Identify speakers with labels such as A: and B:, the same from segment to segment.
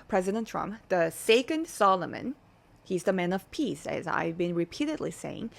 A: President Trump, the second Solomon, he's the man of peace, as I've been repeatedly saying.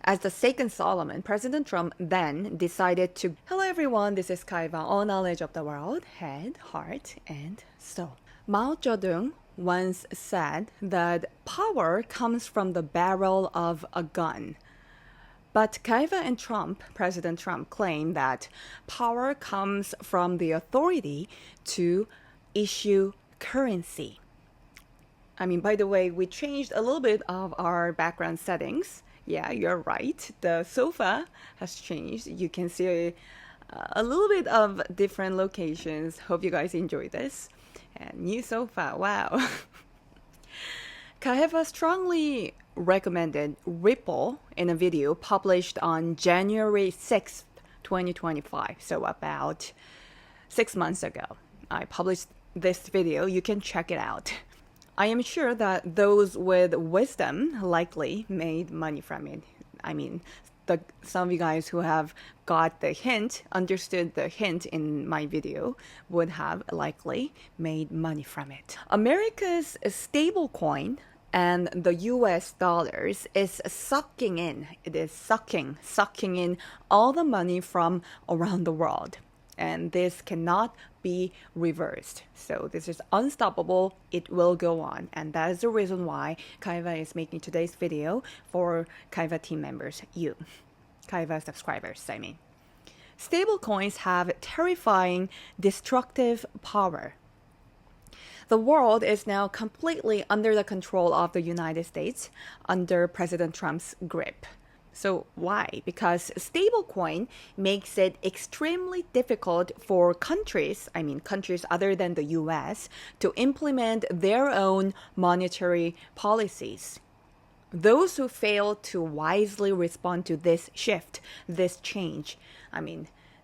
A: As the second Solomon, President Trump then decided to, hello everyone, this is Kaheva, all knowledge of the world, head, heart, and soul. Mao Zedong once said that power comes from the barrel of a gun. But Kaheva and President Trump, claim that power comes from the authority to issue currency. I mean, by the way, we changed a little bit of our background settings. Yeah, you're right. The sofa has changed. You can see a little bit of different locations. Hope you guys enjoy this. And new sofa, wow. Kaheva strongly recommended Ripple in a video published on January 6th, 2025. So about 6 months ago. I published this video. You can check it out. I am sure that those with wisdom likely made money from it. I mean, some of you guys who have got the hint, understood the hint in my video, would have likely made money from it. America's stable coin and the US dollars is sucking in all the money from around the world. And this cannot be reversed. So this is unstoppable. It will go on. And that is the reason why Kaheva is making today's video for Kaheva team members, you. Kaheva subscribers, I mean. Stablecoins have terrifying, destructive power. The world is now completely under the control of the United States, under President Trump's grip. So why? Because stablecoin makes it extremely difficult for countries other than the US, to implement their own monetary policies. Those who fail to wisely respond to this shift, this change,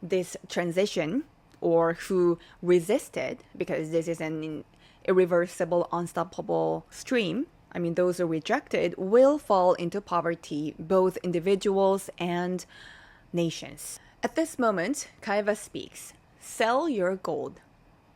A: this transition, or who resisted, because this is an irreversible, unstoppable stream, those who rejected will fall into poverty, both individuals and nations. At this moment, Kaheva speaks. Sell your gold.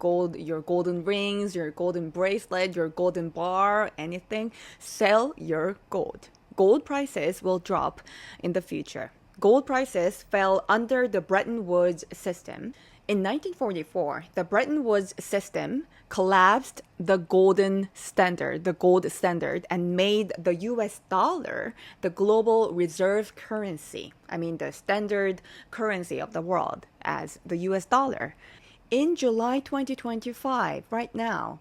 A: Your golden rings, your golden bracelet, your golden bar, anything. Sell your gold. Gold prices will drop in the future. Gold prices fell under the Bretton Woods system. In 1944, the Bretton Woods system collapsed the gold standard, and made the US dollar the global reserve currency. The standard currency of the world as the US dollar. In July 2025, right now,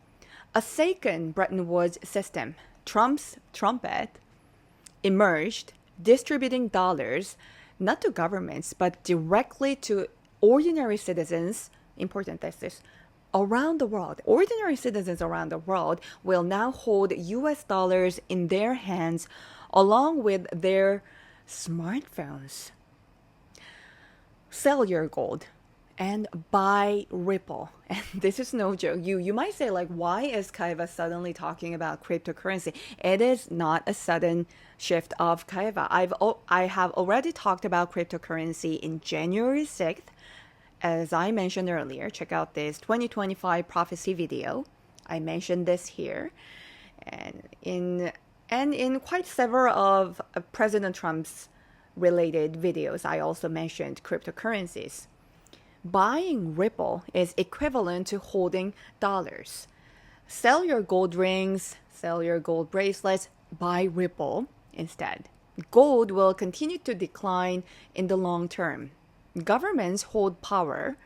A: a second Bretton Woods system, Trump's trumpet, emerged, distributing dollars not to governments, but directly to ordinary citizens, important thesis, around the world. Ordinary citizens around the world will now hold US dollars in their hands along with their smartphones. Sell your gold and buy Ripple. And this is no joke. You might say, why is Kaheva suddenly talking about cryptocurrency? It is not a sudden shift of Kaheva. I have already talked about cryptocurrency in January 6th. As I mentioned earlier, check out this 2025 prophecy video. I mentioned this here. And in quite several of President Trump's related videos, I also mentioned cryptocurrencies. Buying Ripple is equivalent to holding dollars. Sell your gold rings, sell your gold bracelets, buy Ripple instead. Gold will continue to decline in the long term. Governments hold power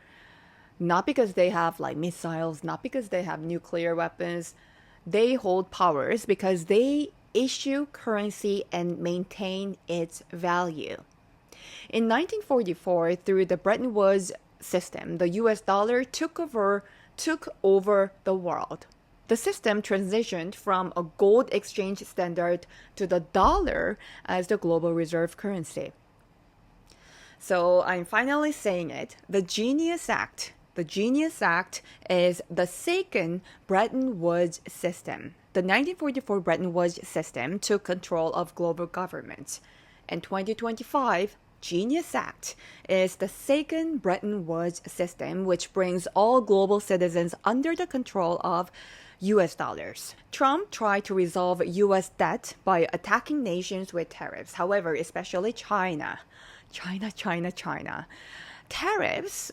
A: not because they have missiles, not because they have nuclear weapons. They hold powers because they issue currency and maintain its value. In 1944, through the Bretton Woods system, the US dollar took over the world. The system transitioned from a gold exchange standard to the dollar as the global reserve currency. So I'm finally saying it. The Genius Act is the second Bretton Woods system. The 1944 Bretton Woods system took control of global governments. In 2025, Genius Act is the second Bretton Woods system, which brings all global citizens under the control of US dollars. Trump tried to resolve US debt by attacking nations with tariffs. However, especially China. China. Tariffs,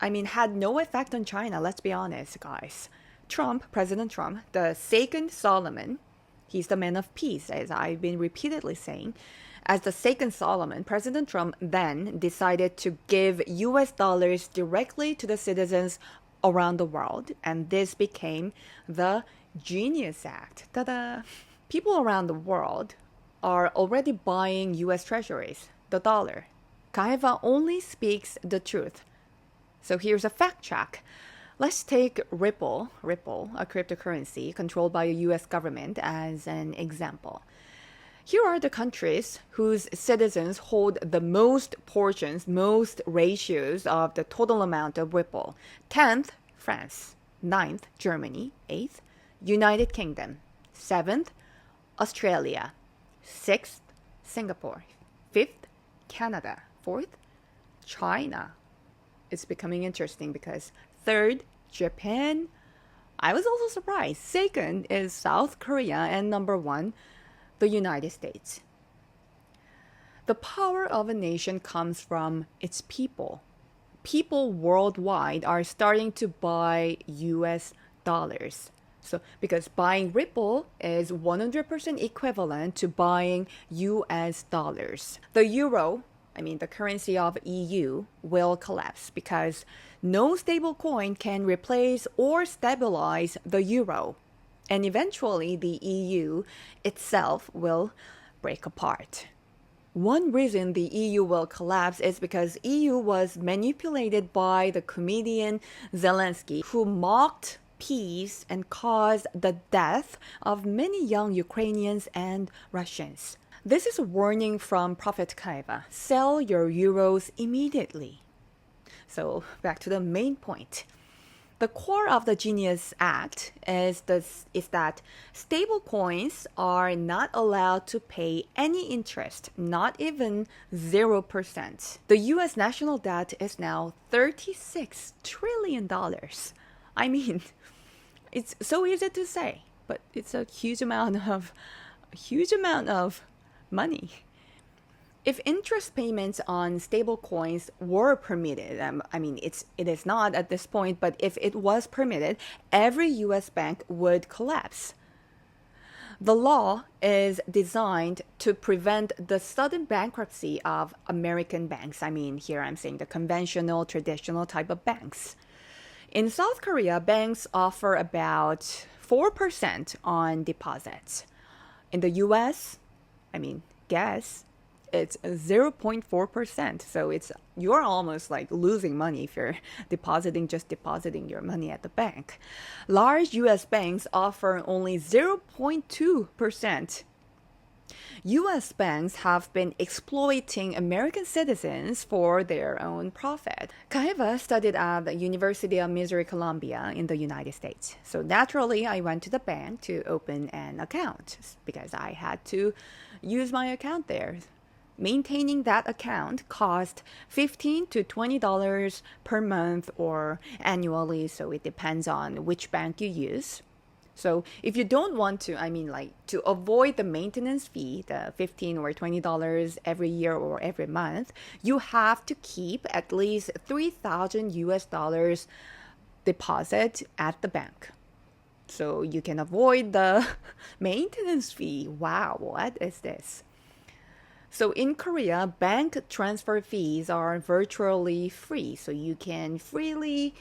A: had no effect on China, let's be honest, guys. President Trump, the second Solomon, he's the man of peace, as I've been repeatedly saying. As the second Solomon, President Trump then decided to give US dollars directly to the citizens around the world, and this became the Genius Act. Ta-da! People around the world are already buying US treasuries, the dollar. Kaheva only speaks the truth. So here's a fact check. Let's take Ripple, a cryptocurrency controlled by the US government, as an example. Here are the countries whose citizens hold the most portions, most ratios of the total amount of Ripple. 10th, France. 9th, Germany. 8th, United Kingdom. 7th, Australia. 6th, Singapore. 5th, Canada. 4th, China. It's becoming interesting because 3rd, Japan. I was also surprised. 2nd is South Korea, and number 1, the United States. The power of a nation comes from its people. People worldwide are starting to buy US dollars. So, because buying Ripple is 100% equivalent to buying US dollars. The euro, the currency of EU, will collapse because no stable coin can replace or stabilize the euro. And eventually, the EU itself will break apart. One reason the EU will collapse is because EU was manipulated by the comedian Zelensky, who mocked peace and caused the death of many young Ukrainians and Russians. This is a warning from Prophet Kaheva. Sell your euros immediately. So back to the main point. The core of the Genius Act is that stable coins are not allowed to pay any interest, not even 0%. The US national debt is now $36 trillion. It's so easy to say, but it's a huge amount of money. If interest payments on stable coins were permitted, it is not at this point, but if it was permitted, every US bank would collapse. The law is designed to prevent the sudden bankruptcy of American banks. Here I'm saying the conventional, traditional type of banks. In South Korea, banks offer about 4% on deposits. In the US, guess it's 0.4%. So you're almost like losing money if you're depositing your money at the bank. Large US banks offer only 0.2%. US banks have been exploiting American citizens for their own profit. Kaheva studied at the University of Missouri, Columbia in the United States. So naturally, I went to the bank to open an account because I had to use my account there. Maintaining that account cost $15 to $20 per month or annually, so it depends on which bank you use. So if you don't want to, to avoid the maintenance fee, the $15 or $20 every year or every month, you have to keep at least $3,000 US dollars deposit at the bank. So you can avoid the maintenance fee. Wow, what is this? So in Korea, bank transfer fees are virtually free. So you can freely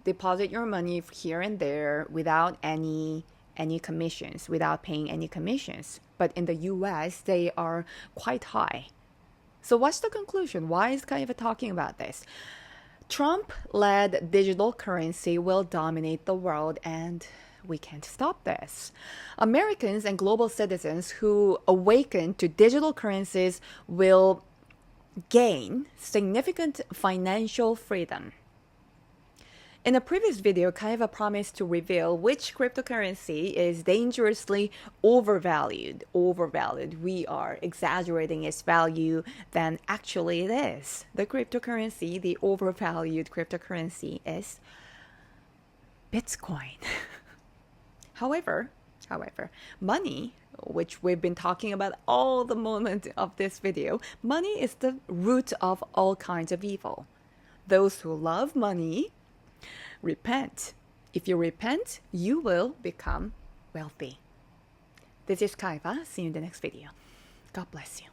A: deposit your money here and there without any commissions, without paying any commissions. But in the US, they are quite high. So what's the conclusion? Why is Kaheva talking about this? Trump-led digital currency will dominate the world, and we can't stop this. Americans and global citizens who awaken to digital currencies will gain significant financial freedom. In a previous video, Kaheva promised to reveal which cryptocurrency is dangerously overvalued. We are exaggerating its value than actually it is. The overvalued cryptocurrency is Bitcoin. However, money, which we've been talking about all the moment of this video, money is the root of all kinds of evil. Those who love money, repent. If you repent, you will become wealthy. This is Kaheva. See you in the next video. God bless you.